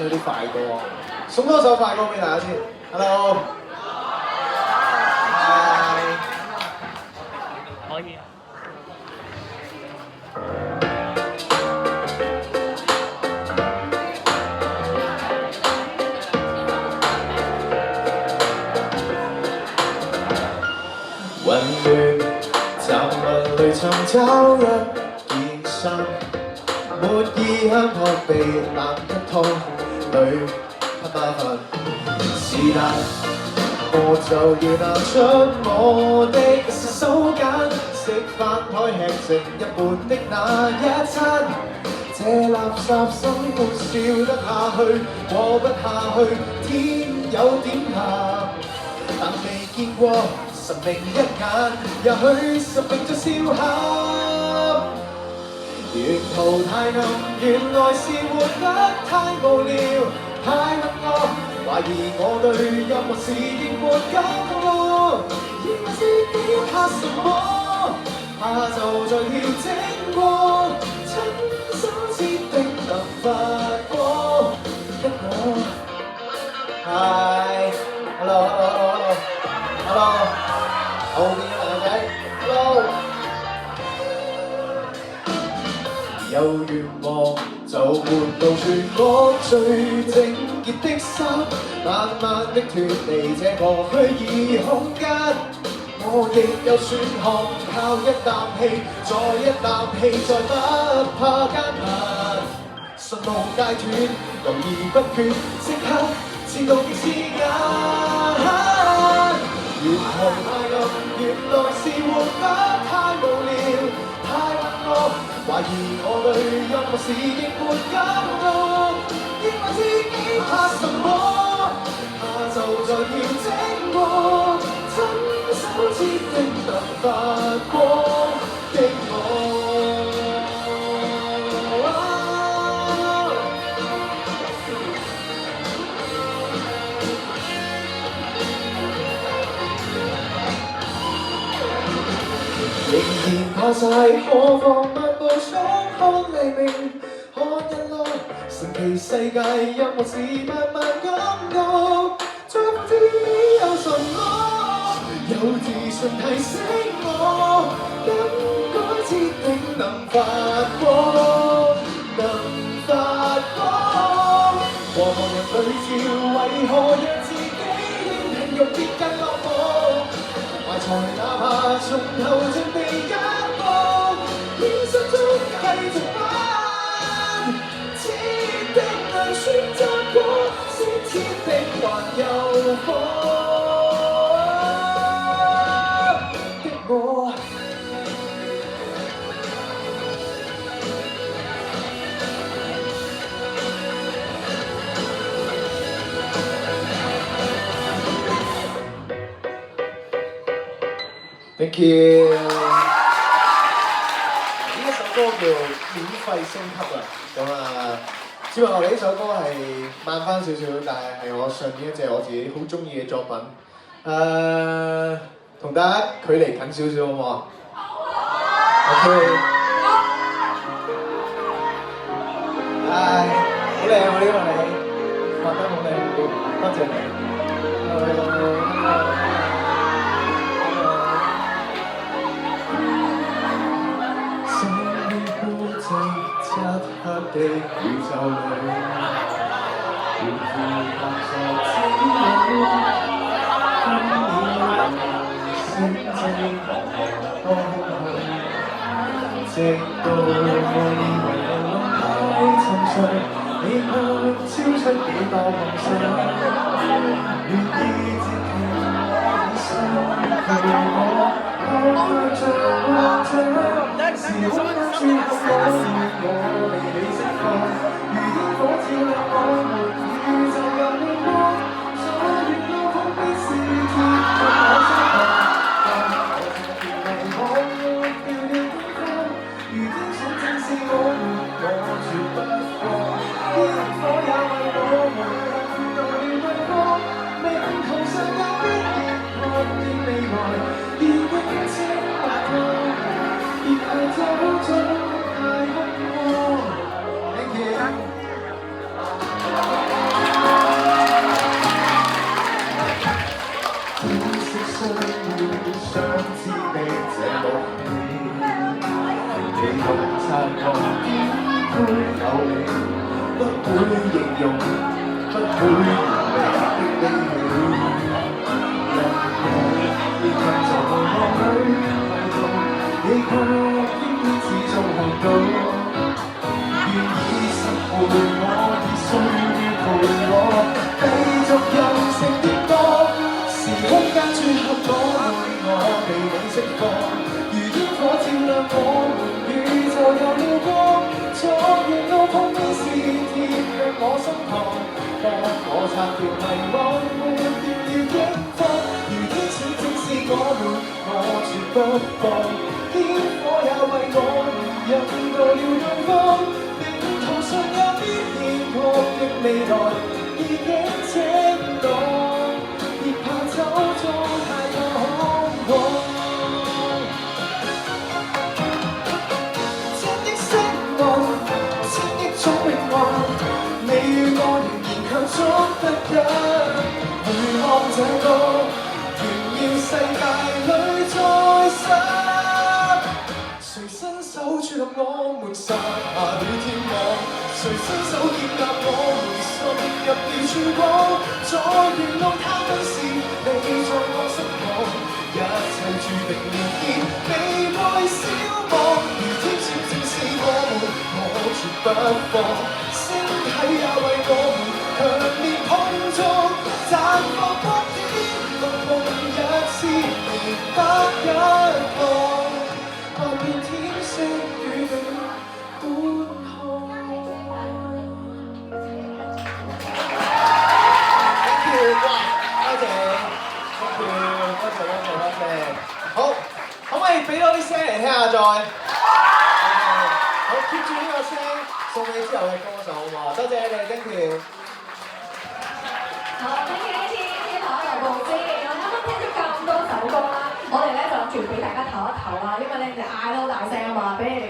咗啲快歌，送多首快歌俾大家先。Hello， 可以。混亂雜物裏尋找一件衫，沒意向撲鼻冷一湯裏不麻煩，是但我就要拿出我的手揀，食飯台吃剩一半的那一餐，這垃圾生活笑得下去，過不下去，天有點藍，但未見過。神明一眼，也許神明在笑喊。沿途太暗，原來是活得太無聊，太問我，懷疑我對音樂是亦沒感覺，以為自己怕什麼，怕就在調整過，親手設定能發光的我。Hi，hello。後面嘅男仔 ，hello， 有願望就活到全我最整潔的心，慢慢的脫離這個虛擬空間。我亦有選項，靠一啖氣，再一啖氣，再不怕艱難。順路戒斷，猶豫不決，即刻戰鬥的刺眼。沿途太暗，原來是活得太無聊，太問我，懷疑我對音樂是亦沒感覺，以為自己怕什麼，怕就在調整過，親手設定能發光的我。仍然怕晒，何妨漫步想看黎明，看日落，神奇世界音樂是慢慢感覺，再不知有什麼，有自信提醒我，更改設定能發光，能發光。和旁人對照，為何讓自己輕容易更落寞？埋藏哪怕從頭盡地一步，現實中繼續玩，設定能選擇過，先設定還有火的我。Thank you。呢一首歌叫免費升級啊，咁啊，只不過我哋呢首歌係慢翻少少，但係我上面一隻我自己好中意嘅作品，同大家距離近少少好唔好啊？好。OK。唉，好靚喎呢個你，畫得好靚，多謝你。漆黑的宇宙裏，沿途踏着天路，今年星際多空，直到我以為能太尋常，你卻超出幾多夢想，願意接近你心陪我，看着幻象。時空一轉，我被你釋放，如煙火照亮我們宇宙有光，所願到風必是天不可相抗。我曾調離我漂亮天空，如天上正是我們，我絕不放。煙火也為我們更代對方，命途上有必然看見未來，已經清白過。然後就像太空過 ，Thank you。你，不會形容，不會完美的你了。人愛已困在夢裏，迷途你卻偏偏始終看到。願意實陪我，而需要陪我，繼續任性跌宕。時空間撮合我們，我被你釋放。如煙火照亮我們，宇宙有了光。昨夜路碰面時，貼近我心旁，幫我擦掉迷惘，抹掉了驚慌。如天使正是我們，我絕不放。天火也為我們引導了陽光。命途上有必然確認未來，已經晴朗。別怕走中太過空曠。千億聲浪，千億種命運，你與我仍然強足不一。回望這個炫耀世界裏再失，誰伸手觸及我們撒下了天網？誰伸手建立我們滲入了曙光？在沿路他們時，你在我身旁，一切注定連結，未來消亡。如天使正是我們，我絕不放。星體也為我們強烈碰撞，綻放光點，共夢一絲未得一個，看遍天星與你觀看。Thank you， 哇！多謝 ，Thank you， 多謝。好，可唔可以俾多啲聲嚟聽下再？好 ，keep 住呢個聲，送俾之後嘅歌手好嘛？多謝你哋 ，Thank you。好，thank you 呢次天台有報知，我啱啱聽咗咁多首歌啦，我哋咧就諗住俾大家唞一唞啦，因為咧你哋嗌得好大聲啊嘛，俾你哋